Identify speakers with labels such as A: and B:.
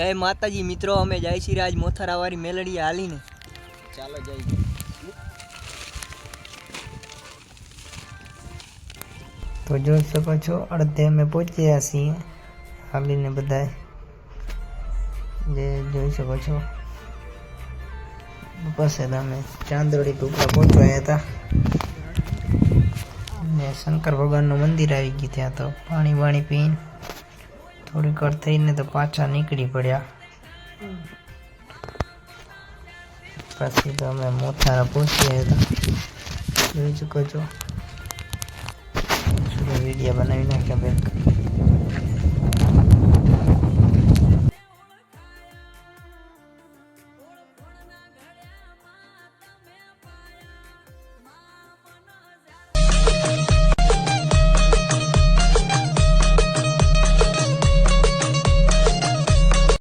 A: जय माताजी मित्रों, अमे जाय छी राज मोथरावारी मेलडी हाली ने चालो जाइए।
B: तो जो सको छो अर्धे में पहुंची आसी हाली ने बधाए जे જોઈ શકો છો પાસે તમે ચાંદોડી ટુકડા પહોંચવાયા હતા ને શંકર ભગવાનનું મંદિર આવી ગયું ત્યાં તો પાણી વાણી પીને થોડી કર થઈને તો પાછા નીકળી પડ્યા પછી તો અમે મોથારા પહોંચ્યા હતા જોઈ શકો છો વિડીયો બનાવી નાખ્યા બેન।